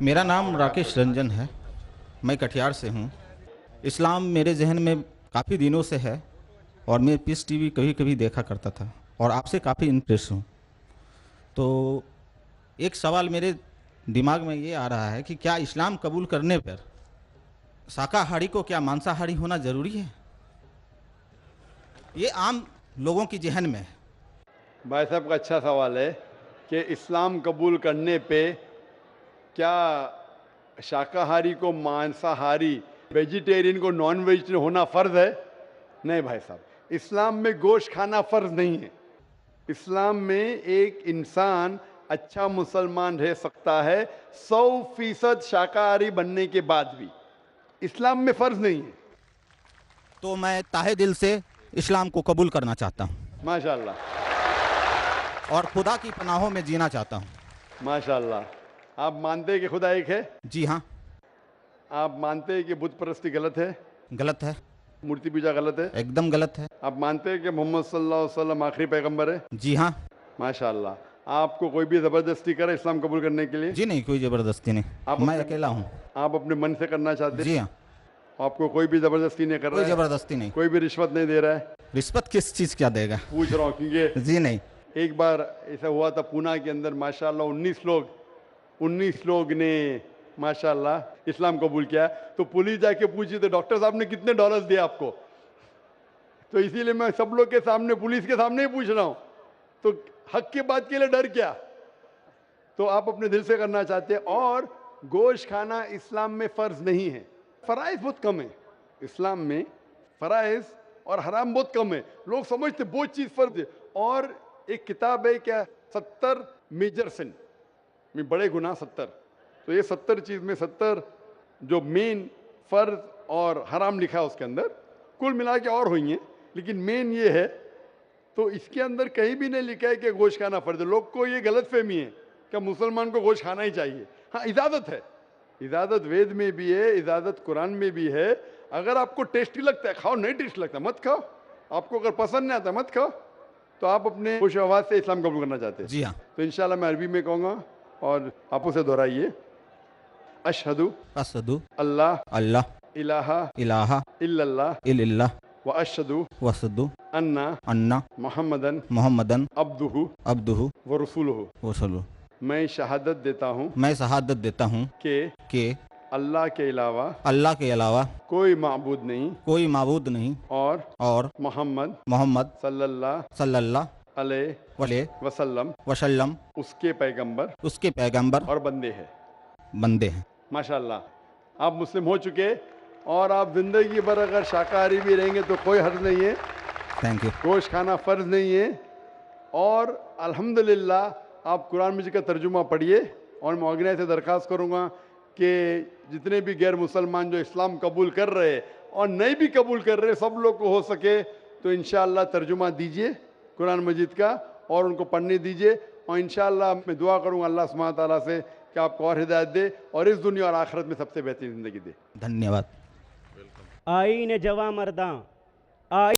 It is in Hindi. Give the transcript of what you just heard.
मेरा नाम राकेश रंजन है। मैं कटिहार से हूँ। इस्लाम मेरे जहन में काफ़ी दिनों से है और मैं पीस टीवी कभी कभी देखा करता था और आपसे काफ़ी इंप्रेस हूँ। तो एक सवाल मेरे दिमाग में ये आ रहा है कि क्या इस्लाम कबूल करने पर शाकाहारी को क्या मांसाहारी होना ज़रूरी है? ये आम लोगों की जहन में है। भाई साहब का अच्छा सवाल है कि इस्लाम कबूल करने पे क्या शाकाहारी को मांसाहारी, वेजिटेरियन को नॉन वेजिटेरियन होना फ़र्ज है? नहीं भाई साहब, इस्लाम में गोश्त खाना फ़र्ज नहीं है। इस्लाम में एक इंसान अच्छा मुसलमान रह सकता है 100% शाकाहारी बनने के बाद भी। इस्लाम में फ़र्ज नहीं है। तो मैं ताहे दिल से इस्लाम को कबूल करना चाहता हूँ माशाल्लाह, और खुदा की पनाहों में जीना चाहता हूँ। माशाल्लाह। आप मानते हैं कि खुदा एक है? जी हाँ। आप मानते हैं कि बुत परस्ती गलत है, गलत है। मूर्ति पूजा गलत है? एकदम गलत है। आप मानते हैं कि मोहम्मद सल्लल्लाहु अलैहि वसल्लम आखिरी पैगंबर है? जी हाँ। माशाल्लाह। आपको कोई भी ज़बरदस्ती करे इस्लाम कबूल करने के लिए? जी नहीं, कोई ज़बरदस्ती नहीं। आप मैं अपने अकेला हूँ। आप अपने मन से करना चाहते जी हैं? हाँ। आपको कोई भी ज़बरदस्ती नहीं कर कोई रहा है? ज़बरदस्ती नहीं। कोई भी रिश्वत नहीं दे रहा है? रिश्वत किस चीज़ क्या देगा? पूछ रहा हूँ क्योंकि जी नहीं। एक बार ऐसा हुआ था पूना के अंदर, माशाल्लाह 19 लोग ने माशाल्लाह इस्लाम कबूल किया। तो पुलिस जाके पूछी तो डॉक्टर साहब ने कितने डॉलर्स दिए आपको? तो इसीलिए मैं सब लोग के सामने, पुलिस के सामने ही पूछ रहा हूँ। तो हक की बात के लिए डर क्या? तो आप अपने दिल से करना चाहते हैं। और गोश्त खाना इस्लाम में फ़र्ज नहीं है। फ़राइज़ बहुत कम है इस्लाम में। फ़राइज़ और हराम बहुत कम है। लोग समझते बहुत चीज़ फ़र्ज है। और एक किताब है क्या, 70 मेजर सिन में, बड़े गुनाह 70। तो ये 70 चीज़ में 70 जो मेन फ़र्ज और हराम लिखा है उसके अंदर, कुल मिला के और हुई हैं, लेकिन मेन ये है। तो इसके अंदर कहीं भी नहीं लिखा है कि गोश्त खाना फ़र्ज है। लोग को ये गलत फहमी है कि मुसलमान को गोश्त खाना ही चाहिए। हाँ, इजाज़त है, इजाज़त वेद में भी है, इजाज़त कुरान में भी है। अगर आपको टेस्टी लगता है खाओ, नहीं टेस्टी लगता मत खाओ। आपको अगर पसंद नहीं आता मत खाओ। तो आप अपने खुश आवाज़ से इस्लाम कबूल करना चाहते हैं? जी हाँ। तो इंशाल्लाह मैं अरबी में कहूँगा और आप उसे दोहराइए। अशहदु असदु अल्लाह अल्लाह इलाहा इलाहा इल्लल्लाह इल्लल्लाह व अशहदु वसदु अन्ना अन्ना मुहम्मदन मोहम्मदन अब्दुहु अब्दुहु व रसूलुहु। वसलु। मैं शहादत देता हूँ मैं शहादत देता हूँ कि अल्लाह के अलावा अल्लाह के अलावा कोई माबूद नहीं कोई माबूद नहीं और मोहम्मद मोहम्मद सल्लल्लाहु सल्लल्लाहु अलैहि अलैहि वसल्लम वसल्लम उसके पैगंबर उसके पैगंबर और बंदे हैं। बंदे हैं। माशाल्लाह, आप मुस्लिम हो चुके और आप ज़िंदगी भर अगर शाकाहारी भी रहेंगे तो कोई हर्ज नहीं है। Thank you. गोश्त खाना फ़र्ज नहीं है। और अल्हम्दुलिल्लाह आप कुरान मजीद का तर्जुमा पढ़िए। और मैं ऑर्गेनाइज से दरख्वास्त करूँगा कि जितने भी गैर मुसलमान जो इस्लाम कबूल कर रहे हैं और नहीं भी कबूल कर रहे, सब लोग को हो सके तो इंशाअल्लाह तर्जुमा दीजिए कुरान मजीद का और उनको पढ़ने दीजिए। और इंशाअल्लाह मैं दुआ करूँगा अल्लाह सुब्हानहू व तआला से कि आपको और हिदायत दे और इस दुनिया और आखिरत में सबसे बेहतरीन ज़िंदगी दे। धन्यवाद। आई ने जवा मर्दा आई